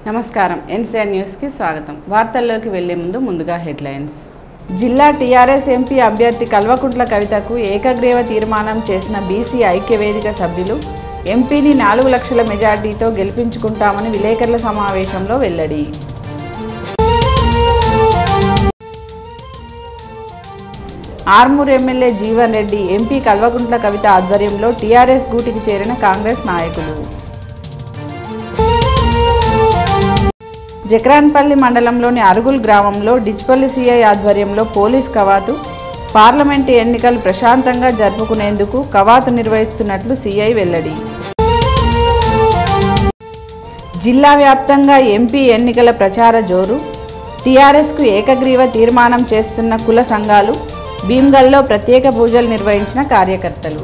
నమస్కారం NCR news కి స్వాగతం. వార్తల్లోకి వెళ్లే ముందుగా హెడ్లైన్స్. జిల్లా టీఆర్ఎస్ ఎంపీ అభ్యర్థి కల్వకుంట్ల కవితకు ఏకగ్రీవ తీర్మానం చేసిన బీసీ ఐక్యవేదిక సభ్యులు ఎంపీని 4 లక్షల మెజార్టీతో గెలిపించుకుంటామని విలేకరుల సమావేశంలో వెల్లడి. ఆర్మూర్ ఎమ్మెల్యే జీవన్ రెడ్డి ఎంపీ కల్వకుంట్ల కవిత ఆధ్వర్యంలో టీఆర్ఎస్ గూటికి చేరిన కాంగ్రెస్ నాయకులు. జక్రాన్పల్లి మండలంలోని అరుగుల్ గ్రామంలో డిచ్పల్లి సిఐ ఆధ్వర్యంలో పోలీస్ కవాతు. పార్లమెంటు ఎన్నికలు ప్రశాంతంగా జరుపుకునేందుకు కవాతు నిర్వహిస్తున్నట్లు సిఐ వెల్లడి. జిల్లా వ్యాప్తంగా ఎంపీ ఎన్నికల ప్రచార జోరు. టీఆర్ఎస్కు ఏకగ్రీవ తీర్మానం చేస్తున్న కుల సంఘాలు. భీమ్గల్లో ప్రత్యేక పూజలు నిర్వహించిన కార్యకర్తలు.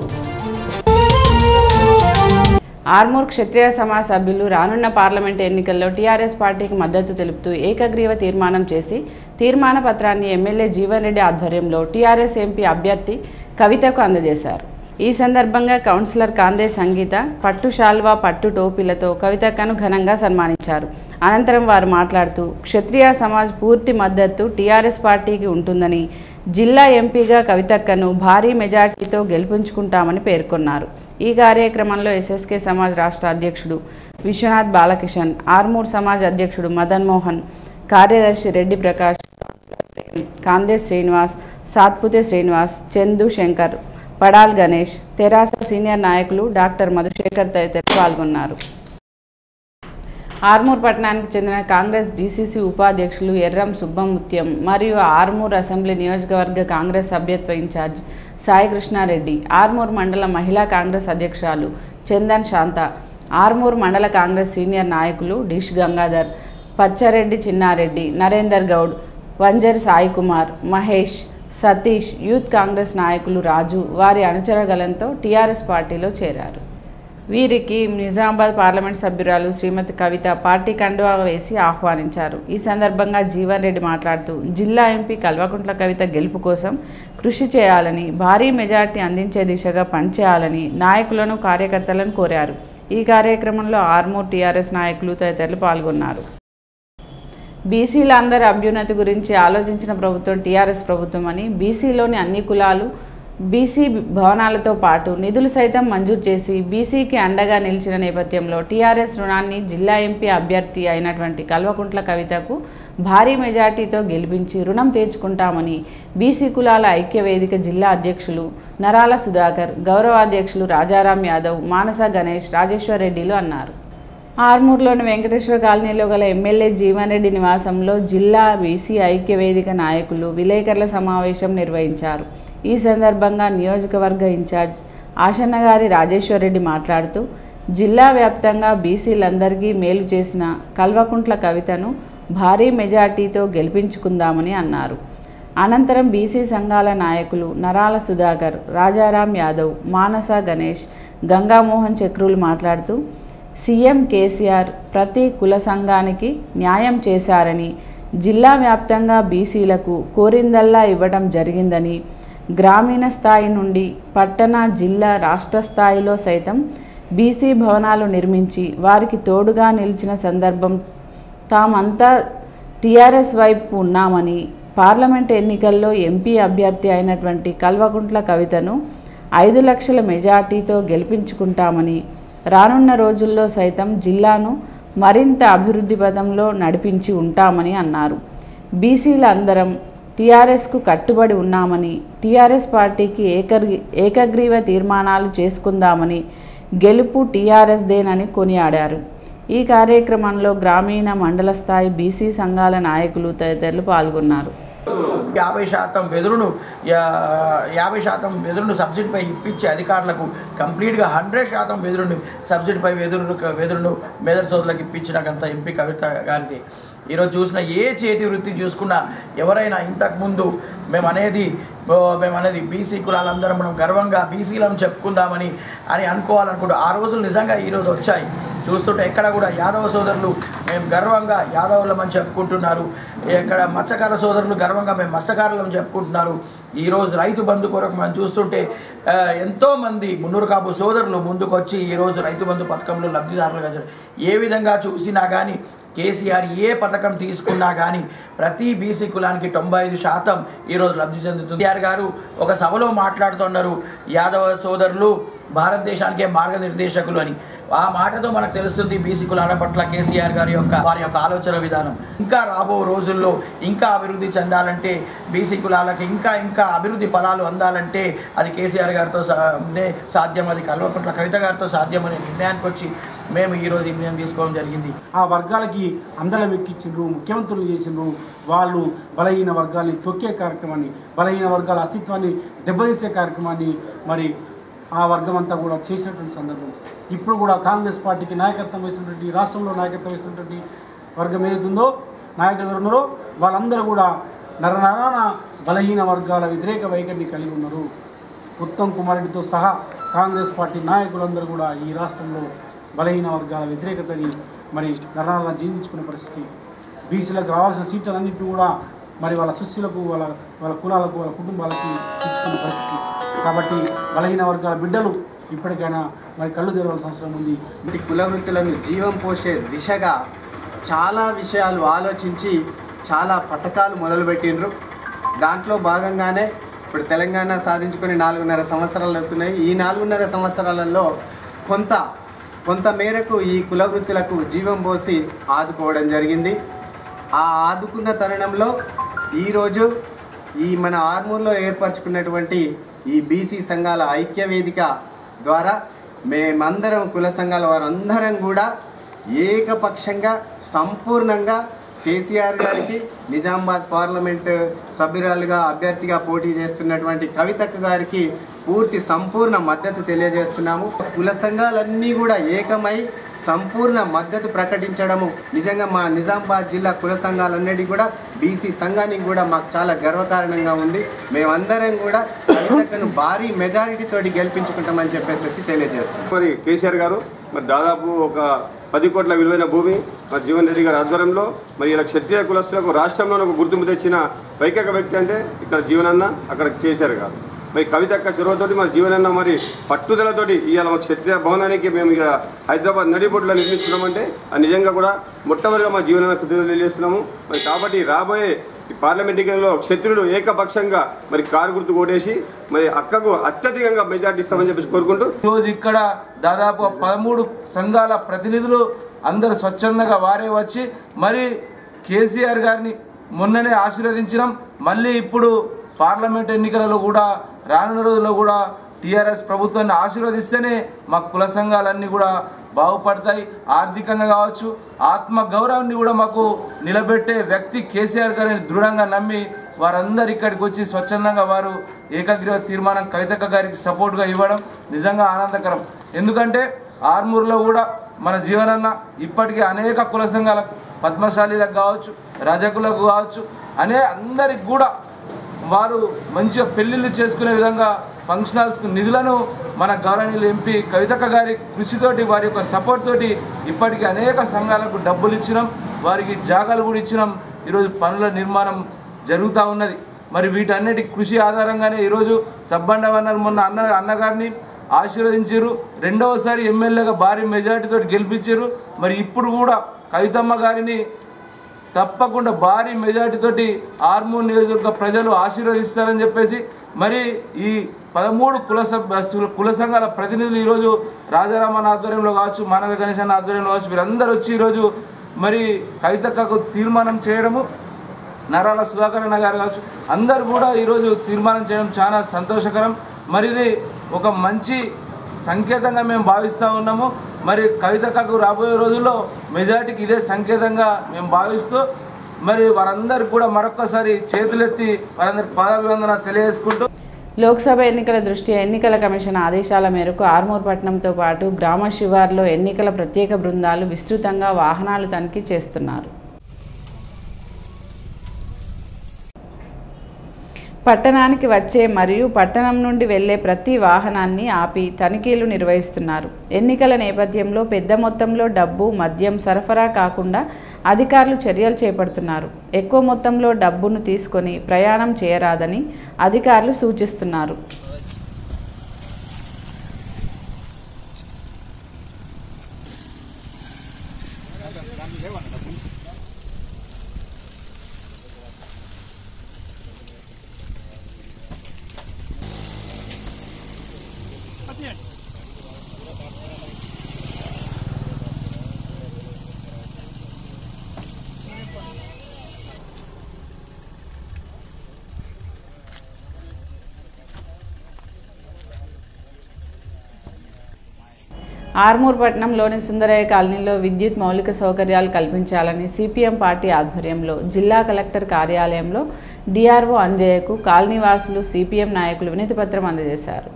ఆర్మూర్ క్షత్రియ సమాజ్ సభ్యులు రానున్న పార్లమెంటు ఎన్నికల్లో టీఆర్ఎస్ పార్టీకి మద్దతు తెలుపుతూ ఏకగ్రీవ తీర్మానం చేసి తీర్మాన పత్రాన్ని ఎమ్మెల్యే జీవన్ రెడ్డి ఆధ్వర్యంలో టీఆర్ఎస్ ఎంపీ అభ్యర్థి కవితకు అందజేశారు. ఈ సందర్భంగా కౌన్సిలర్ కాందే సంగీత పట్టు శాల్వా పట్టు టోపీలతో కవితక్కను ఘనంగా సన్మానించారు. అనంతరం వారు మాట్లాడుతూ క్షత్రియ సమాజ్ పూర్తి మద్దతు టీఆర్ఎస్ పార్టీకి ఉంటుందని, జిల్లా ఎంపీగా కవితక్కను భారీ మెజార్టీతో గెలిపించుకుంటామని పేర్కొన్నారు. ఈ కార్యక్రమంలో ఎస్ఎస్కే సమాజ్ రాష్ట్ర అధ్యక్షుడు విశ్వనాథ్ బాలకిషన్, ఆర్మూర్ సమాజ్ అధ్యక్షుడు మదన్ మోహన్, కార్యదర్శి రెడ్డి ప్రకాష్, కాందే శ్రీనివాస్, సాత్పుతే శ్రీనివాస్, చందు శంకర్, పడాల్ గణేష్, తెరాస సీనియర్ నాయకులు డాక్టర్ మధుశేఖర్ తదితరులు పాల్గొన్నారు. ఆర్మూర్ పట్టణానికి చెందిన కాంగ్రెస్ డీసీసీ ఉపాధ్యక్షులు ఎర్రం సుబ్బముత్యం మరియు ఆర్మూర్ అసెంబ్లీ నియోజకవర్గ కాంగ్రెస్ సభ్యత్వ ఇన్ఛార్జ్ సాయి కృష్ణారెడ్డి, ఆర్మూర్ మండల మహిళా కాంగ్రెస్ అధ్యక్షురాలు చందన్ శాంత, ఆర్మూర్ మండల కాంగ్రెస్ సీనియర్ నాయకులు డిష్ గంగాధర్, పచ్చారెడ్డి చిన్నారెడ్డి, నరేందర్ గౌడ్, వంజర్ సాయి కుమార్, మహేష్, సతీష్, యూత్ కాంగ్రెస్ నాయకులు రాజు వారి అనుచరగలంతో టీఆర్ఎస్ పార్టీలో చేరారు. వీరికి నిజామాబాద్ పార్లమెంట్ సభ్యురాలు శ్రీమతి కవిత పార్టీ కండువా వేసి ఆహ్వానించారు. ఈ సందర్భంగా జీవన్ రెడ్డి మాట్లాడుతూ జిల్లా ఎంపీ కల్వకుంట్ల కవిత గెలుపు కోసం కృషి చేయాలని, భారీ మెజార్టీ అందించే దిశగా పనిచేయాలని నాయకులను కార్యకర్తలను కోరారు. ఈ కార్యక్రమంలో ఆర్మూర్ టీఆర్ఎస్ నాయకులు తదితరులు పాల్గొన్నారు. బీసీల అందరి అభ్యున్నతి గురించి ఆలోచించిన ప్రభుత్వం టీఆర్ఎస్ ప్రభుత్వం అని, బీసీలోని అన్ని కులాలు బీసీ భవనాలతో పాటు నిధులు సైతం మంజూరు చేసి బీసీకి అండగా నిలిచిన నేపథ్యంలో టీఆర్ఎస్ రుణాన్ని జిల్లా ఎంపీ అభ్యర్థి అయినటువంటి కల్వకుంట్ల కవితకు భారీ మెజార్టీతో గెలిపించి రుణం తీర్చుకుంటామని బీసీ కులాల ఐక్యవేదిక జిల్లా అధ్యక్షులు నరాల సుధాకర్, గౌరవాధ్యక్షులు రాజారాం యాదవ్, మానస గణేష్, రాజేశ్వర్ రెడ్డిలు అన్నారు. ఆర్మూర్లోని వెంకటేశ్వర కాలనీలో గల ఎమ్మెల్యే జీవన్ రెడ్డి నివాసంలో జిల్లా బీసీ ఐక్యవేదిక నాయకులు విలేకరుల సమావేశం నిర్వహించారు. ఈ సందర్భంగా నియోజకవర్గ ఇన్ఛార్జ్ ఆశన్నగారి రాజేశ్వర్ రెడ్డి మాట్లాడుతూ జిల్లా వ్యాప్తంగా బీసీలందరికీ మేలు చేసిన కల్వకుంట్ల కవితను భారీ మెజార్టీతో గెలిపించుకుందామని అన్నారు. అనంతరం బీసీ సంఘాల నాయకులు నరాల సుధాకర్, రాజారాం యాదవ్, మానస గణేష్, గంగామోహన్ చక్రులు మాట్లాడుతూ సీఎం కేసీఆర్ ప్రతి కుల సంఘానికి న్యాయం చేశారని, జిల్లా వ్యాప్తంగా బీసీలకు కోరిందల్లా ఇవ్వడం జరిగిందని, గ్రామీణ స్థాయి నుండి పట్టణ, జిల్లా, రాష్ట్ర స్థాయిలో సైతం బీసీ భవనాలు నిర్మించి వారికి తోడుగా నిలిచిన సందర్భం తామంతా టీఆర్ఎస్ వైపు ఉన్నామని, పార్లమెంట్ ఎన్నికల్లో ఎంపీ అభ్యర్థి అయినటువంటి కల్వకుంట్ల కవితను 5 లక్షల మెజార్టీతో గెలిపించుకుంటామని, రానున్న రోజుల్లో సైతం జిల్లాను మరింత అభివృద్ధి పథంలో నడిపించి ఉంటామని అన్నారు. బీసీల అందరం టీఆర్ఎస్కు కట్టుబడి ఉన్నామని, టీఆర్ఎస్ పార్టీకి ఏకగ్రీవ తీర్మానాలు చేసుకుందామని, గెలుపు టీఆర్ఎస్దేనని కొనియాడారు. ఈ కార్యక్రమంలో గ్రామీణ, మండల స్థాయి బీసీ సంఘాల నాయకులు తదితరులు పాల్గొన్నారు. 50% వెదురును సబ్సిడీపై ఇప్పించే అధికారులకు కంప్లీట్గా 100% వెదురును సబ్సిడీపై వెదురును మేదర్ సోదరులకు ఇప్పించినాకంత ఎంపీ కవిత గారిది. ఈరోజు చూసిన ఏ చేతి వృత్తి చూసుకున్నా ఎవరైనా ఇంతకుముందు మేము అనేది బీసీ కులాలందరం మనం గర్వంగా బీసీలను చెప్పుకుందామని అనుకోవాలనుకుంటూ ఆ రోజులు నిజంగా ఈరోజు వచ్చాయి. చూస్తుంటే ఎక్కడ కూడా యాదవ సోదరులు మేము గర్వంగా యాదవులమని చెప్పుకుంటున్నారు. ఇక్కడ మత్స్యకార సోదరులు గర్వంగా మేము మత్స్యకారులని చెప్పుకుంటున్నారు. ఈరోజు రైతు బంధు కొరకు మనం చూస్తుంటే ఎంతోమంది మున్నూరు కాపు సోదరులు ముందుకొచ్చి ఈరోజు రైతు బంధు పథకంలో లబ్ధిదారులుగా ఏ విధంగా చూసినా కానీ కేసీఆర్ ఏ పథకం తీసుకున్నా కానీ ప్రతి బీసీ కులానికి 95% ఈరోజు లబ్ధి చెందుతుంది. కేసీఆర్ గారు ఒక సభలో మాట్లాడుతున్నారు, యాదవ సోదరులు భారతదేశానికే మార్గనిర్దేశకులు అని. ఆ మాటతో మనకు తెలుస్తుంది బీసీ కులాల పట్ల కేసీఆర్ గారి వారి యొక్క ఆలోచన విధానం. ఇంకా రాబో రోజుల్లో ఇంకా అభివృద్ధి చెందాలంటే బీసీ కులాలకు ఇంకా అభివృద్ధి ఫలాలు అందాలంటే అది కేసీఆర్ గారితో సాధ్యం, అది కల్వకుంట్ల కవిత గారితో సాధ్యం అనే నిర్ణయానికి వచ్చి మేము ఈరోజు నిర్ణయం తీసుకోవడం జరిగింది. ఆ వర్గాలకి అందలం ఎక్కించిండ్రు, ముఖ్యమంత్రులు చేసిండ్రు. వాళ్ళు బలహీన వర్గాన్ని తొక్కే కార్యక్రమాన్ని, బలహీన వర్గాల అస్తిత్వాన్ని దెబ్బతీసే కార్యక్రమాన్ని మరి ఆ వర్గం అంతా కూడా చేసినటువంటి సందర్భం. ఇప్పుడు కూడా కాంగ్రెస్ పార్టీకి నాయకత్వం వేసినటువంటి, రాష్ట్రంలో నాయకత్వం వేసినటువంటి వర్గం ఏదైతుందో, నాయకులు ఎవరు ఉన్నారో వాళ్ళందరూ కూడా నరనరాన బలహీన వర్గాల వ్యతిరేక వైఖరిని కలిగి ఉన్నారు. ఉత్తమ్ కుమార్ రెడ్డితో సహా కాంగ్రెస్ పార్టీ నాయకులందరూ కూడా ఈ రాష్ట్రంలో బలహీన వర్గాల వ్యతిరేకతని మరి నరాలను జీవించుకునే పరిస్థితి. బీసీలకు రావాల్సిన సీట్లన్నింటినీ కూడా మరి వాళ్ళ సుశీలకు, వాళ్ళ కులాలకు, వాళ్ళ కుటుంబాలకి ఇచ్చుకునే పరిస్థితి. కాబట్టి బలహీన వర్గాల బిడ్డలు ఇప్పటికైనా మరి కళ్ళు తెరవాల్సిన అవసరం ఉంది. కుల వృత్తులను జీవం పోసే దిశగా చాలా విషయాలు ఆలోచించి చాలా పథకాలు మొదలుపెట్టిండ్రు. దాంట్లో భాగంగానే ఇప్పుడు తెలంగాణ సాధించుకొని 4.5 సంవత్సరాలు అవుతున్నాయి. ఈ 4.5 సంవత్సరాలలో కొంత మేరకు ఈ కుల వృత్తులకు జీవం పోసి ఆదుకోవడం జరిగింది. ఆ ఆదుకున్న తరుణంలో ఈరోజు ఈ మన ఆర్మూర్లో ఏర్పరచుకున్నటువంటి ఈ బీసీ సంఘాల ఐక్య వేదిక ద్వారా మేమందరం కుల సంఘాల వారందరం కూడా ఏకపక్షంగా సంపూర్ణంగా కేసీఆర్ గారికి నిజామాబాద్ పార్లమెంటు సభ్యురాలుగా అభ్యర్థిగా పోటీ చేస్తున్నటువంటి కవితక్క గారికి పూర్తి సంపూర్ణ మద్దతు తెలియజేస్తున్నాము. కుల సంఘాలన్నీ కూడా ఏకమై సంపూర్ణ మద్దతు ప్రకటించడము నిజంగా మా నిజామాబాద్ జిల్లా కుల సంఘాలన్నిటి కూడా బీసీ సంఘానికి కూడా మాకు చాలా గర్వకారణంగా ఉంది. మేమందరం కూడా కవితక్కను భారీ మెజారిటీతో గెలిపించుకుంటామని చెప్పేసి తెలియజేస్తున్నాం. మరి కేసీఆర్ గారు మరి దాదాపు ఒక 10 కోట్ల విలువైన భూమి మరి జీవన్ రెడ్డి గారి ఆధ్వర్యంలో మరి ఇలా క్షత్రియ కులస్తులకు రాష్ట్రంలో ఒక గుర్తింపు తెచ్చిన వైకక వ్యక్తి అంటే ఇక్కడ జీవనన్న, అక్కడ కేసీఆర్ గారు. మరి కవితక్క చొరవతోటి మరి జీవనన్న మరి పట్టుదలతోటి ఇవాళ క్షత్రియ భవనానికి మేము ఇక్కడ హైదరాబాద్ నడిబొడ్డులో నిర్మిస్తున్నామంటే అది నిజంగా కూడా మొట్టమొదటిగా మా జీవనన్న కృతజ్ఞతలు తెలియజేస్తున్నాము. మరి కాబట్టి రాబోయే ఈ పార్లమెంట్ ఎన్నికల్లో క్షత్రులు ఏకపక్షంగా మరి కారు గుర్తు కొట్టేసి మరి అక్కకు అత్యధికంగా మెజార్టీ ఇస్తామని చెప్పేసి కోరుకుంటూ ఈరోజు ఇక్కడ దాదాపు 13 సంఘాల ప్రతినిధులు అందరూ స్వచ్ఛందంగా వారే వచ్చి మరి కేసీఆర్ గారిని మొన్ననే ఆశీర్వదించడం, మళ్ళీ ఇప్పుడు పార్లమెంట్ ఎన్నికలలో కూడా రానున్న రోజుల్లో కూడా టీఆర్ఎస్ ప్రభుత్వాన్ని ఆశీర్వదిస్తేనే మా కుల సంఘాలన్నీ కూడా బాగుపడతాయి. ఆర్థికంగా కావచ్చు, ఆత్మ గౌరవాన్ని కూడా మాకు నిలబెట్టే వ్యక్తి కేసీఆర్ గారిని దృఢంగా నమ్మి వారందరూ ఇక్కడికి వచ్చి స్వచ్ఛందంగా వారు ఏకగ్రీవ తీర్మానం కవితక్క గారికి సపోర్ట్గా ఇవ్వడం నిజంగా ఆనందకరం. ఎందుకంటే ఆర్మూర్లో కూడా మన జీవనన్న ఇప్పటికీ అనేక కుల సంఘాలకు, పద్మశాలీలకు కావచ్చు, రజకులకు కావచ్చు, అందరికి కూడా వారు మంచిగా పెళ్ళిళ్ళు చేసుకునే విధంగా ఫంక్షన్ హాల్స్కు నిధులను మన గౌరవనీయులు ఎంపీ కవితక్క గారి కృషితోటి, వారి యొక్క సపోర్ట్ తోటి ఇప్పటికీ అనేక సంఘాలకు డబ్బులు ఇచ్చినాం, వారికి జాగాలు కూడా ఇచ్చినాం. ఈరోజు పనుల నిర్మాణం జరుగుతూ ఉన్నది. మరి వీటన్నిటి కృషి ఆధారంగానే ఈరోజు సబ్బండవన్నారు మొన్న అన్నగారిని ఆశీర్వదించారు, రెండవసారి ఎమ్మెల్యేగా భారీ మెజార్టీతో గెలిపించారు. మరి ఇప్పుడు కూడా కవితమ్మ గారిని తప్పకుండా భారీ మెజార్టీతోటి ఆర్మూర్ నియోజకవర్గ ప్రజలు ఆశీర్వదిస్తారని చెప్పేసి మరి ఈ 13 కుల సంఘాల ప్రతినిధులు ఈరోజు రాజారామన్ ఆధ్వర్యంలో కావచ్చు, మానవ గణేశన్ ఆధ్వర్యంలో కావచ్చు, వీరందరూ వచ్చి ఈరోజు మరి కవితక్కకు తీర్మానం చేయడము, నరాల సుధాకర్ అన్న గారు కావచ్చు, అందరూ కూడా ఈరోజు తీర్మానం చేయడం చాలా సంతోషకరం. మరి ఇది ఒక మంచి సంకేతంగా మేము భావిస్తూ ఉన్నాము. మరి కవితక్కకు రాబోయే రోజుల్లో మెజార్టీకి ఇదే సంకేతంగా మేము భావిస్తూ మరి వారందరికీ కూడా మరొక్కసారి చేతులెత్తి వారందరికి పాదాభివందన తెలియజేసుకుంటూ లోక్సభ ఎన్నికల దృష్ట్యా ఎన్నికల కమిషన్ ఆదేశాల మేరకు ఆర్మూర్ పట్టణంతో పాటు గ్రామ శివార్లో ఎన్నికల ప్రత్యేక బృందాలు విస్తృతంగా వాహనాలు తనిఖీ చేస్తున్నారు. పట్టణానికి వచ్చే మరియు పట్టణం నుండి వెళ్లే ప్రతి వాహనాన్ని ఆపి తనిఖీలు నిర్వహిస్తున్నారు. ఎన్నికల నేపథ్యంలో పెద్ద మొత్తంలో డబ్బు, మద్యం సరఫరా కాకుండా అధికారులు చర్యలు చేపడుతున్నారు. ఎక్కువ మొత్తంలో డబ్బును తీసుకొని ప్రయాణం చేయరాదని అధికారులు సూచిస్తున్నారు. ఆర్మూర్ పట్టణంలోని సుందరయ్య కాలనీలో విద్యుత్ మౌలిక సౌకర్యాలు కల్పించాలని సిపిఎం పార్టీ ఆధ్వర్యంలో జిల్లా కలెక్టర్ కార్యాలయంలో డిఆర్ఓ అంజయ్యకు కాలనీవాసులు సిపిఎం నాయకులు వినతిపత్రం అందజేశారు.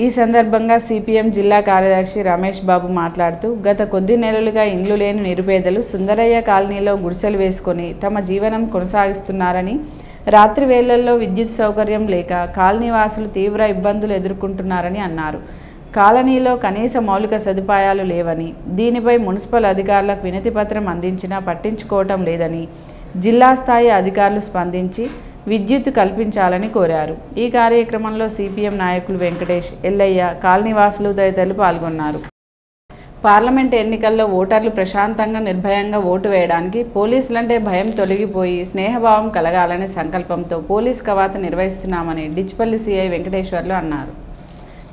ఈ సందర్భంగా సిపిఎం జిల్లా కార్యదర్శి రమేష్ బాబు మాట్లాడుతూ, గత కొద్ది నెలలుగా ఇండ్లు లేని నిరుపేదలు సుందరయ్య కాలనీలో గుడిసెలు వేసుకొని తమ జీవనం కొనసాగిస్తున్నారని, రాత్రి వేళల్లో విద్యుత్ సౌకర్యం లేక కాలనీవాసులు తీవ్ర ఇబ్బందులు ఎదుర్కొంటున్నారని అన్నారు. కాలనీలో కనీస మౌలిక సదుపాయాలు లేవని, దీనిపై మున్సిపల్ అధికారులకు వినతిపత్రం అందించినా పట్టించుకోవటం లేదని, జిల్లా స్థాయి అధికారులు స్పందించి విద్యుత్ కల్పించాలని కోరారు. ఈ కార్యక్రమంలో సిపిఎం నాయకులు వెంకటేష్, ఎల్లయ్య, కాలనీవాసులు తదితరులు పాల్గొన్నారు. పార్లమెంట్ ఎన్నికల్లో ఓటర్లు ప్రశాంతంగా నిర్భయంగా ఓటు వేయడానికి పోలీసులంటే భయం తొలగిపోయి స్నేహభావం కలగాలనే సంకల్పంతో పోలీస్ కవాతు నిర్వహిస్తున్నామని డిచ్పల్లి సిఐ వెంకటేశ్వర్లు అన్నారు.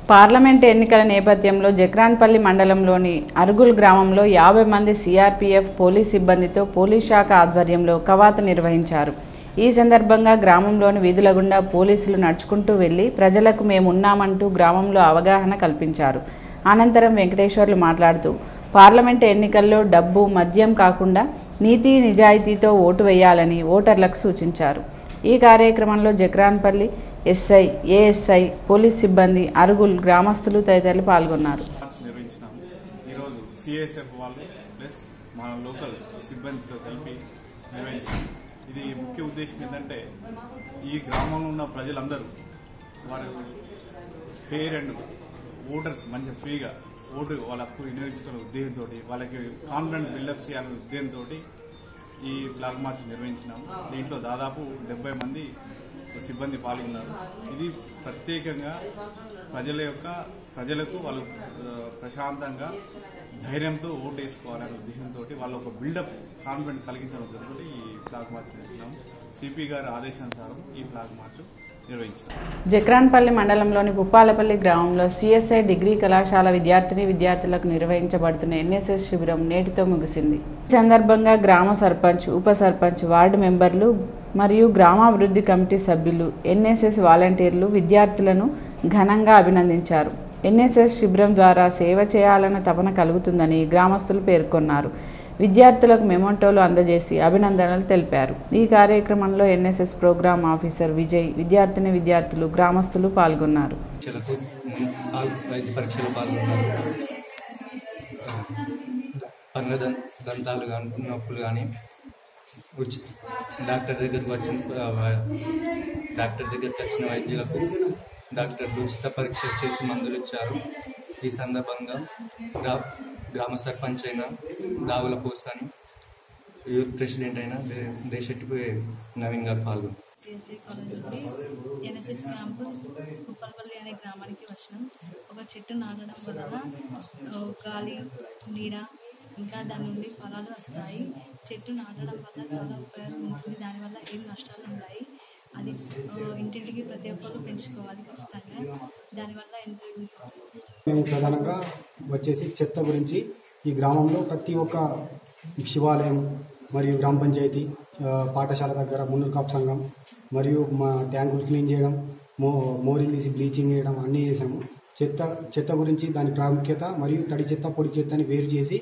పార్లమెంట్ ఎన్నికల నేపథ్యంలో జక్రాన్పల్లి మండలంలోని అరుగుల్ గ్రామంలో 50 మంది సిఆర్పిఎఫ్ పోలీస్ సిబ్బందితో పోలీస్ శాఖ ఆధ్వర్యంలో కవాతు నిర్వహించారు. ఈ సందర్భంగా గ్రామంలోని వీధుల గుండా పోలీసులు నడుచుకుంటూ వెళ్లి ప్రజలకు మేమున్నామంటూ గ్రామంలో అవగాహన కల్పించారు. అనంతరం వెంకటేశ్వర్లు మాట్లాడుతూ, పార్లమెంట్ ఎన్నికల్లో డబ్బు, మద్యం కాకుండా నీతి నిజాయితీతో ఓటు వేయాలని ఓటర్లకు సూచించారు. ఈ కార్యక్రమంలో జక్రాన్పల్లి ఎస్ఐ, ఏఎస్ఐ, పోలీస్ సిబ్బంది, అరుగుల్ గ్రామస్తులు తదితరులు పాల్గొన్నారు. ఈరోజు సిఎస్ఎఫ్ వాళ్ళు ప్లస్ మా లోకల్ సిబ్బందితో కలిపి నిర్వహించాం. ఇది ముఖ్య ఉద్దేశం ఏంటంటే, ఈ గ్రామంలో ఉన్న ప్రజలందరూ వారు ఫెయిర్ అండ్ ఓటర్స్ మంచిగా ఫ్రీగా ఓటు వాళ్ళ హక్కు వినియోగించుకునే ఉద్దేశంతో, వాళ్ళకి కాన్ఫిడెంట్ బిల్డప్ చేయాలనే ఉద్దేశంతో ఈ ఫ్లాగ్ మార్చ్ నిర్వహించినాము. దీంట్లో దాదాపు 70 మంది సిబ్బంది పాల్గొన్నారు. ఇది ప్రత్యేకంగా ప్రజలకు వాళ్ళు ప్రశాంతంగా ధైర్యంతో ఓటు వేసుకోవాలనే ఉద్దేశంతో వాళ్ళు ఒక బిల్డప్ కాన్ఫిడెంట్ కలిగించడం జరుగుతుంది. ఈ ఫ్లాగ్ మార్చ్ చేస్తున్నాము. సిపి గారి ఆదేశానుసారం ఈ ఫ్లాగ్ మార్చ్ నిర్వహించారు. జక్రాన్పల్లి మండలంలోని పుప్పాలపల్లి గ్రామంలో సిఎస్ఐ డిగ్రీ కళాశాల విద్యార్థులకు నిర్వహించబడుతున్న ఎన్ఎస్ఎస్ శిబిరం నేటితో ముగిసింది. ఈ సందర్భంగా గ్రామ సర్పంచ్, ఉప సర్పంచ్, వార్డు మెంబర్లు మరియు గ్రామాభివృద్ధి కమిటీ సభ్యులు, ఎన్ఎస్ఎస్ వాలంటీర్లు విద్యార్థులను ఘనంగా అభినందించారు. ఎన్ఎస్ఎస్ శిబిరం ద్వారా సేవ చేయాలన్న తపన కలుగుతుందని గ్రామస్తులు పేర్కొన్నారు. విద్యార్థులకు మెమోటోలు అందజేసి అభినందనలు తెలిపారు. ఈ కార్యక్రమంలో ఎన్ఎస్ఎస్ ప్రోగ్రామ్ ఆఫీసర్ విజయ్, విద్యార్థులు, గ్రామస్తులు పాల్గొన్నారు. వైద్య పరీక్షలు పాల్గొన్నారు. పన్ను దంతాలు కానీ, నొప్పులు కానీ ఉచిత డాక్టర్ దగ్గరికి వచ్చిన వైద్యులకు డాక్టర్లు ఉచిత పరీక్షలు చేసి మందులు ఇచ్చారు. ఈ సందర్భంగా గ్రామ సర్పంచ్ అయిన దావుల పోసాని, యూత్ ప్రెసిడెంట్ అయిన దేశెట్టి నవీన్ గారు పాల్గొన్నారు. సిఎస్ఐ కాలేజ్ నుండి ఎన్ఎస్ఎస్ క్యాంపు కుప్పలపల్లి అనే గ్రామానికి వచ్చినాం. ఒక చెట్టు నాటడం వలన గాలి, నీడ, ఇంకా దాని నుండి ఫలాలు వస్తాయి. చెట్టు నాటడం వల్ల చాలా ఉపయోగం ఉంటుంది. దానివల్ల ఏం నష్టాలు ఉన్నాయి. అది ఇంటింటికి ప్రతి ఒక్కరు పెంచుకోవాలి ఖచ్చితంగా. దానివల్ల ఎంతో యూజ్ అవుతుంది. మేము ప్రధానంగా వచ్చేసి చెత్త గురించి ఈ గ్రామంలో ప్రతి ఒక్క శివాలయం మరియు గ్రామ పంచాయతీ, పాఠశాల దగ్గర మున్నూరు కాపు సంఘం మరియు మా ట్యాంకులు క్లీన్ చేయడం, మోరీలు తీసి బ్లీచింగ్ చేయడం అన్నీ చేసాము. చెత్త గురించి దాని ప్రాముఖ్యత మరియు తడి చెత్త, పొడి చెత్తని వేరు చేసి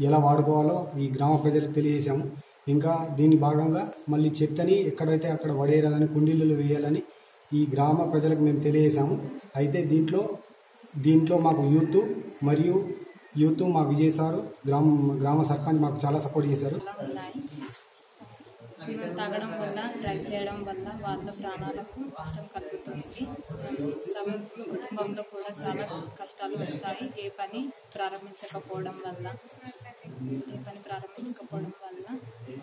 ఎలా వాడుకోవాలో ఈ గ్రామ ప్రజలకు తెలియజేశాము. ఇంకా దీని భాగంగా మళ్ళీ చెత్తని ఎక్కడైతే అక్కడ వడేయాలని, కుండీలలో వేయాలని ఈ గ్రామ ప్రజలకు మేము తెలియజేశాము. అయితే దీంట్లో మాకు యూత్ మా విజయ్ సారు, గ్రామ సర్పంచ్ మాకు చాలా సపోర్ట్ చేశారు. తాగడం వల్ల, డ్రైవ్ చేయడం వల్ల వాళ్ళ ప్రాణాలకు కష్టం కలుగుతుంది. కుటుంబంలో కూడా చాలా కష్టాలు వస్తాయి. ఏ పని ప్రారంభించకపోవడం వల్ల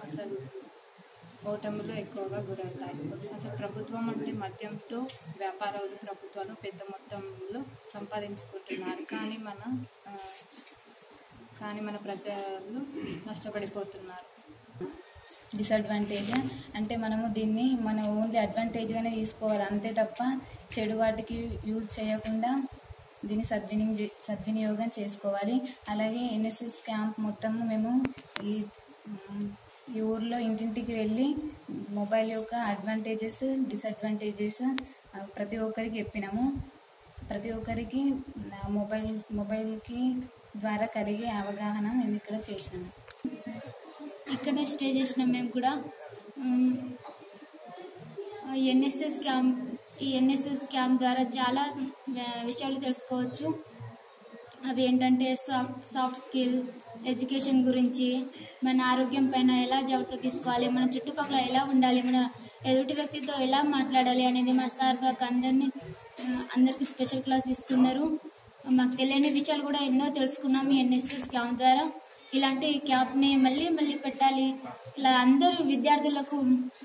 అసలు ఓటములు ఎక్కువగా గురవుతాయి. అసలు ప్రభుత్వం అంటే మద్యంతో వ్యాపారాలు, ప్రభుత్వాలు పెద్ద మొత్తంలో సంపాదించుకుంటున్నారు. కానీ మన ప్రజలు నష్టపడిపోతున్నారు. డిసడ్వాంటేజ్ అంటే మనము దీన్ని ఓన్లీ అడ్వాంటేజ్గానే తీసుకోవాలి, అంతే తప్ప చెడు వాటికి యూజ్ చేయకుండా దీన్ని సద్వినియోగం చేసుకోవాలి. అలాగే ఎన్ఎస్ఎస్ క్యాంప్ మొత్తము మేము ఈ ఊర్లో ఇంటింటికి వెళ్ళి మొబైల్ యొక్క అడ్వాంటేజెస్, డిసడ్వాంటేజెస్ ప్రతి ఒక్కరికి చెప్పినాము. ప్రతి ఒక్కరికి మొబైల్కి ద్వారా కలిగే అవగాహన మేము ఇక్కడ చేసినాము. ఇక్కడే స్టే చేసినాం మేము కూడా. ఎన్ఎస్ఎస్ క్యాంప్ ద్వారా చాలా విషయాలు తెలుసుకోవచ్చు. అవి ఏంటంటే సాఫ్ట్ స్కిల్, ఎడ్యుకేషన్ గురించి, మన ఆరోగ్యం పైన ఎలా జాగ్రత్త తీసుకోవాలి, మన చుట్టుపక్కల ఎలా ఉండాలి, మన ఎదుటి వ్యక్తితో ఎలా మాట్లాడాలి అనేది మా సార్ మాకు అందరికీ స్పెషల్ క్లాస్ ఇస్తున్నారు. మాకు తెలియని విషయాలు కూడా ఎన్నో తెలుసుకున్నాము ఎన్ఎస్ఎస్ క్యాంప్ ద్వారా. ఇలాంటి క్యాంప్ని మళ్ళీ పెట్టాలి. ఇలా అందరూ విద్యార్థులకు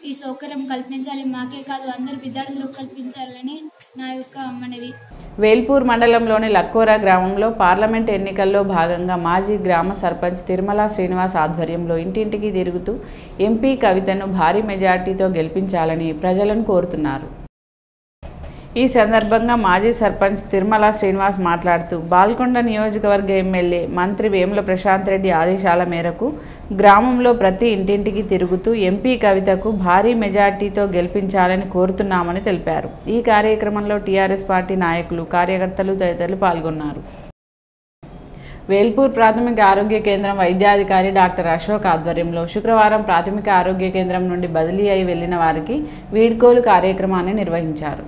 ఈ సౌకర్యం కల్పించాలి. మాకే కాదు, అందరూ విద్యార్థులకు కల్పించాలని నా యొక్క మనవి. వేల్పూర్ మండలంలోని లక్కోరా గ్రామంలో పార్లమెంట్ ఎన్నికల్లో భాగంగా మాజీ గ్రామ సర్పంచ్ తిరుమల శ్రీనివాస్ ఆధ్వర్యంలో ఇంటింటికి తిరుగుతూ ఎంపీ కవితను భారీ మెజార్టీతో గెలిపించాలని ప్రజలను కోరుతున్నారు. ఈ సందర్భంగా మాజీ సర్పంచ్ తిరుమల శ్రీనివాస్ మాట్లాడుతూ బాల్కొండ నియోజకవర్గ ఎమ్మెల్యే మంత్రి వేముల ప్రశాంత్ రెడ్డి ఆదేశాల మేరకు గ్రామంలో ప్రతి ఇంటింటికి తిరుగుతూ ఎంపీ కవితకు భారీ మెజార్టీతో గెలిపించాలని కోరుతున్నామని తెలిపారు. ఈ కార్యక్రమంలో టీఆర్ఎస్ పార్టీ నాయకులు, కార్యకర్తలు తదితరులు పాల్గొన్నారు. వేల్పూర్ ప్రాథమిక ఆరోగ్య కేంద్రం వైద్యాధికారి డాక్టర్ అశోక్ ఆధ్వర్యంలో శుక్రవారం ప్రాథమిక ఆరోగ్య కేంద్రం నుండి బదిలీ అయి వెళ్లిన వారికి వీడ్కోలు కార్యక్రమాన్ని నిర్వహించారు.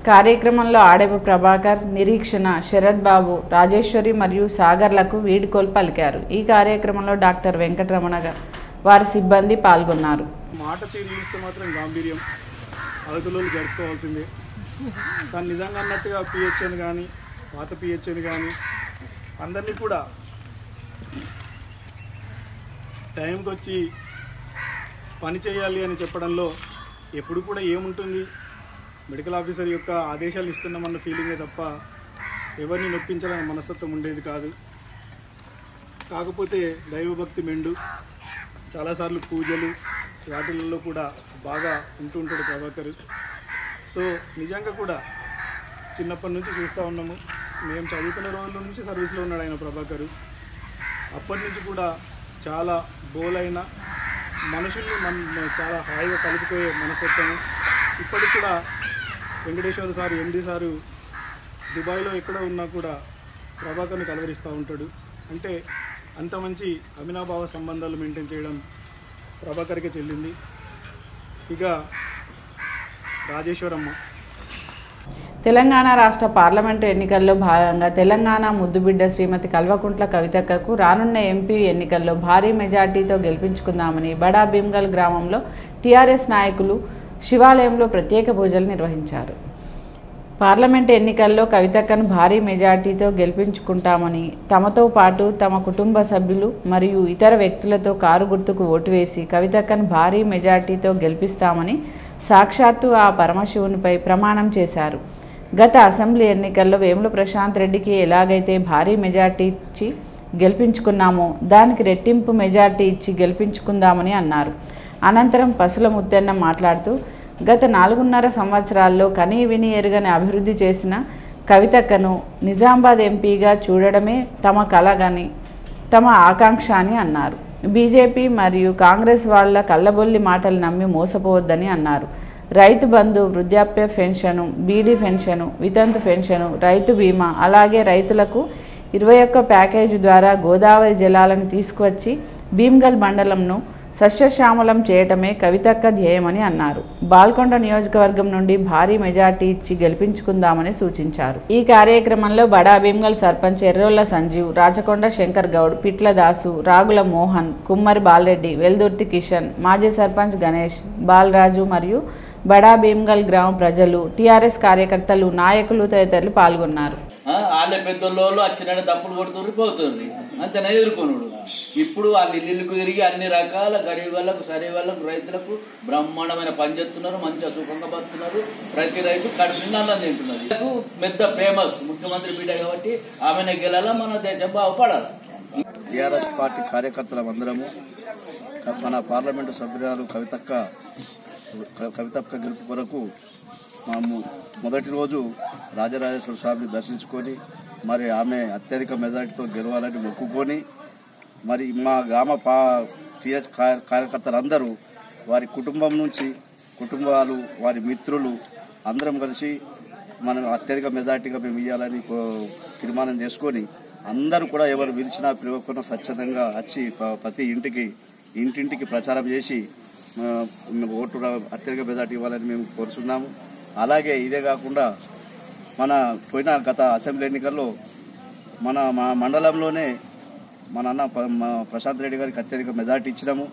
కార్యక్రమంలో ఆడెపు ప్రభాకర్, నిరీక్షణ, శరత్ బాబు, రాజేశ్వరి మరియు సాగర్లకు వీడ్కోలు పలికారు. ఈ కార్యక్రమంలో డాక్టర్ వెంకటరమణ వారి సిబ్బంది పాల్గొన్నారు. మాట తీరు చూస్తే మాత్రం గాంభీర్యం, అవతలలో గడుచుకోవాల్సిందే. కానీ నిజంగా అన్నట్టుగా పిహెచ్ఎన్ కానీ, పాత పిహెచ్ఎన్ కానీ అందరినీ కూడా టైంకి వచ్చి పని చేయాలి అని చెప్పడంలో ఎప్పుడు కూడా ఏముంటుంది, మెడికల్ ఆఫీసర్ యొక్క ఆదేశాలు ఇస్తున్నామన్న ఫీలింగే తప్ప ఎవరిని నొప్పించాలన్న మనస్తత్వం ఉండేది కాదు. కాకపోతే దైవభక్తి మెండు, చాలాసార్లు పూజలు వాటిల్లో కూడా బాగా ఉంటుంటాడు ప్రభాకర్. సో నిజంగా కూడా చిన్నప్పటి నుంచి చూస్తూ ఉన్నాము. మేము చదువుకున్న రోజుల నుంచి సర్వీస్లో ఉన్నాడు ఆయన ప్రభాకర్. అప్పటి నుంచి కూడా చాలా బోలైన మనుషుల్ని చాలా హాయిగా కలిపిపోయే మనస్తత్వము. ఇప్పటికి కూడా వెంకటేశ్వర సారు, ఎండి సారు దుబాయ్లో ఎక్కడ ఉన్నా కూడా ప్రభాకర్ని కలవరిస్తూ ఉంటాడు. అంటే అంత మంచి అవినాభావ సంబంధాలు మెయింటైన్ చేయడం ప్రభాకర్కే చెల్లింది. ఇక రాజేశ్వరమ్మ. తెలంగాణ రాష్ట్ర పార్లమెంటు ఎన్నికల్లో భాగంగా తెలంగాణ ముద్దుబిడ్డ శ్రీమతి కల్వకుంట్ల కవితక్కకు రానున్న ఎంపీ ఎన్నికల్లో భారీ మెజార్టీతో గెలిపించుకుందామని బడా భీమ్గల్ గ్రామంలో టీఆర్ఎస్ నాయకులు శివాలయంలో ప్రత్యేక పూజలు నిర్వహించారు. పార్లమెంట్ ఎన్నికల్లో కవితక్కను భారీ మెజార్టీతో గెలిపించుకుంటామని, తమతో పాటు తమ కుటుంబ సభ్యులు మరియు ఇతర వ్యక్తులతో కారు గుర్తుకు ఓటు వేసి కవితక్కను భారీ మెజార్టీతో గెలిపిస్తామని సాక్షాత్తు ఆ పరమశివునిపై ప్రమాణం చేశారు. గత అసెంబ్లీ ఎన్నికల్లో వేముల ప్రశాంత్ రెడ్డికి ఎలాగైతే భారీ మెజార్టీ ఇచ్చి గెలిపించుకున్నామో దానికి రెట్టింపు మెజార్టీ ఇచ్చి గెలిపించుకుందామని అన్నారు. అనంతరం పసుల ముత్తెన్న మాట్లాడుతూ గత 4.5 సంవత్సరాల్లో కనీ విని ఎరుగని అభివృద్ధి చేసిన కవితక్కను నిజామాబాద్ ఎంపీగా చూడడమే తమ కలగని, తమ ఆకాంక్ష అని అన్నారు. బీజేపీ మరియు కాంగ్రెస్ వాళ్ళ కళ్ళబొల్లి మాటలు నమ్మి మోసపోవద్దని అన్నారు. రైతు బంధు, వృద్ధాప్య పెన్షను, బీడీ పెన్షను, వితంతు పెన్షను, రైతు బీమా, అలాగే రైతులకు 21 ప్యాకేజీ ద్వారా గోదావరి జలాలను తీసుకువచ్చి భీమ్గల్ మండలంను సస్యశ్యామలం చేయటమే కవితక్క ధ్యేయమని అన్నారు. బాల్కొండ నియోజకవర్గం నుండి భారీ మెజార్టీ ఇచ్చి గెలిపించుకుందామని సూచించారు. ఈ కార్యక్రమంలో బడా భీమ్గల్ సర్పంచ్ ఎర్రోళ్ల సంజీవ్, రాచకొండ శంకర్ గౌడ్, పిట్ల దాసు, రాగుల మోహన్, కుమ్మరి బాలరెడ్డి, వెల్దుర్తి కిషన్, మాజీ సర్పంచ్ గణేష్, బాలరాజు మరియు బడా భీమ్గల్ గ్రామ ప్రజలు, టీఆర్ఎస్ కార్యకర్తలు, నాయకులు తదితరులు పాల్గొన్నారు. వాళ్ళ పెద్దోళ్ళు వచ్చినట్టు తప్పులు కొడుతుర్రు పోతుంది అంతనే ఎదుర్కొనుడు. ఇప్పుడు వాళ్ళు ఇల్లుకు తిరిగి అన్ని రకాల గరీబ్ వాళ్ళకు సరే వాళ్ళకు రైతులకు బ్రహ్మాండమైన పని చేస్తున్నారు, మంచిగా సుఖంగా బతుకుతున్నారు. ప్రతి రైతు కడుపు నిండా తింటున్నారు. పెద్ద ఫేమస్ ముఖ్యమంత్రి బిడ్డ కాబట్టి ఆమెను గెలాలా, మన దేశం బాగుపడాలి. టీఆర్ఎస్ పార్టీ కార్యకర్తల అందరము మన పార్లమెంటు సభ్యురాలు కవితక్క గెలుపు కొరకు మేము మొదటి రోజు రాజరాజేశ్వర స్వామిని దర్శించుకొని మరి ఆమె అత్యధిక మెజార్టీతో గెలవాలని మొక్కుకొని మరి మా గ్రామ టీఎస్ కార్యకర్తలందరూ వారి కుటుంబం నుంచి కుటుంబాలు వారి మిత్రులు అందరం కలిసి మనం అత్యధిక మెజార్టీగా మేము ఇవ్వాలని తీర్మానం చేసుకొని అందరూ కూడా ఎవరు పిలిచినా పిలవకుండా స్వచ్ఛందంగా వచ్చి ప్రతి ఇంటింటికి ప్రచారం చేసి ఓటు అత్యధిక మెజార్టీ ఇవ్వాలని మేము కోరుతున్నాము. అలాగే ఇదే కాకుండా పోయిన గత అసెంబ్లీ ఎన్నికల్లో మా మండలంలోనే మన అన్న ప్రశాంత్ రెడ్డి గారికి అత్యధిక మెజార్టీ ఇచ్చినాము.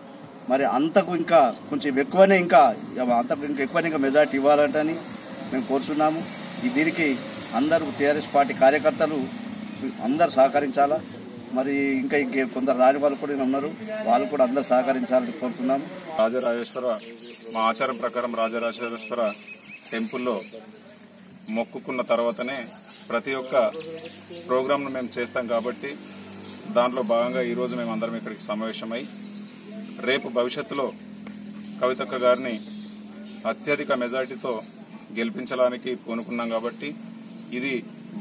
మరి అంతకు ఇంకా కొంచెం ఎక్కువనే ఇంకా మెజార్టీ ఇవ్వాలంటని మేము కోరుతున్నాము. దీనికి అందరూ టీఆర్ఎస్ పార్టీ కార్యకర్తలు అందరూ సహకరించాలా. మరి ఇంకా కొందరు రాని వాళ్ళు కూడా ఉన్నారు, వాళ్ళు కూడా అందరూ సహకరించాలని కోరుతున్నాము. మా ఆచారం ప్రకారం రాజరాజేశ్వర టెంపుల్లో మొక్కుకున్న తర్వాతనే ప్రతి ఒక్క ప్రోగ్రాంను మేము చేస్తాం కాబట్టి దాంట్లో భాగంగా ఈరోజు మేము అందరం ఇక్కడికి సమావేశమై రేపు భవిష్యత్తులో కవితక్క గారిని అత్యధిక మెజార్టీతో గెలిపించడానికి పూనుకున్నాం కాబట్టి ఇది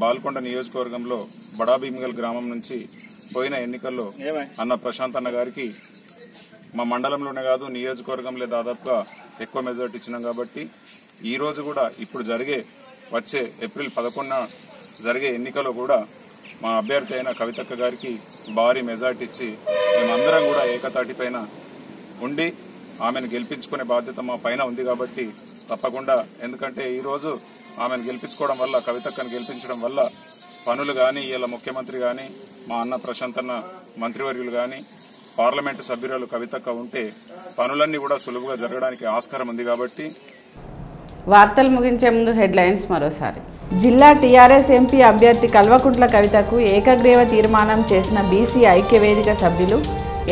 బాల్కొండ నియోజకవర్గంలో బడా భీమ్గల్ గ్రామం నుంచి పోయిన ఎన్నికల్లో అన్న ప్రశాంత్ అన్న గారికి మా మండలంలోనే కాదు నియోజకవర్గంలో దాదాపుగా ఎక్కువ మెజార్టీ ఇచ్చినాం కాబట్టి ఈ రోజు కూడా ఇప్పుడు వచ్చే ఏప్రిల్ 11న జరిగే ఎన్నికల్లో కూడా మా అభ్యర్థి అయిన కవితక్క గారికి భారీ మెజార్టీ ఇచ్చి మేమందరం కూడా ఏకతాటిపైన ఉండి ఆమెను గెలిపించుకునే బాధ్యత మా పైన ఉంది కాబట్టి తప్పకుండా, ఎందుకంటే ఈరోజు ఆమెను గెలిపించుకోవడం వల్ల కవితక్కను గెలిపించడం వల్ల పనులు కానీ ఇలా ముఖ్యమంత్రి కానీ మా అన్న ప్రశాంత్ అన్న మంత్రివర్యులు కానీ పార్లమెంటు సభ్యురాలు కవితక్క ఉంటే పనులన్నీ కూడా సులువుగా జరగడానికి ఆస్కారం ఉంది కాబట్టి. వార్తలు ముగించే ముందు హెడ్లైన్స్ మరోసారి. జిల్లా టీఆర్ఎస్ ఎంపీ అభ్యర్థి కల్వకుంట్ల కవితకు ఏకగ్రీవ తీర్మానం చేసిన బీసీ ఐక్యవేదిక సభ్యులు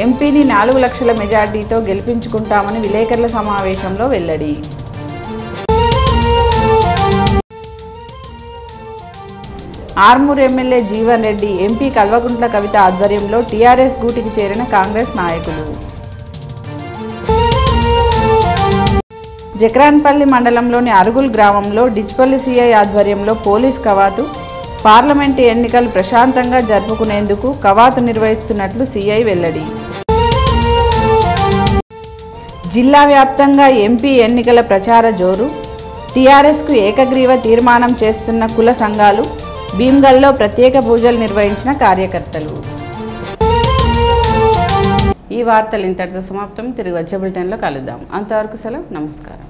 ఎంపీని 4 లక్షల మెజార్టీతో గెలిపించుకుంటామని విలేకరుల సమావేశంలో వెల్లడి. ఆర్మూర్ ఎమ్మెల్యే జీవన్ రెడ్డి, ఎంపీ కల్వకుంట్ల కవిత ఆధ్వర్యంలో టీఆర్ఎస్ గూటికి చేరిన కాంగ్రెస్ నాయకులు. జక్రాన్పల్లి మండలంలోని అరుగుల్ గ్రామంలో డిచ్పల్లి సిఐ ఆధ్వర్యంలో పోలీస్ కవాతు. పార్లమెంటు ఎన్నికలు ప్రశాంతంగా జరుపుకునేందుకు కవాతు నిర్వహిస్తున్నట్లు సిఐ వెల్లడి. జిల్లా వ్యాప్తంగా ఎంపీ ఎన్నికల ప్రచార జోరు. టీఆర్ఎస్కు ఏకగ్రీవ తీర్మానం చేస్తున్న కుల సంఘాలు. భీమ్గల్లో ప్రత్యేక పూజలు నిర్వహించిన కార్యకర్తలు. ఈ వార్తలు ఇంతటితో సమాప్తం. తిరిగి వచ్చే బులెటిన్లో కలుద్దాం. అంతవరకు సెలవు. నమస్కారం.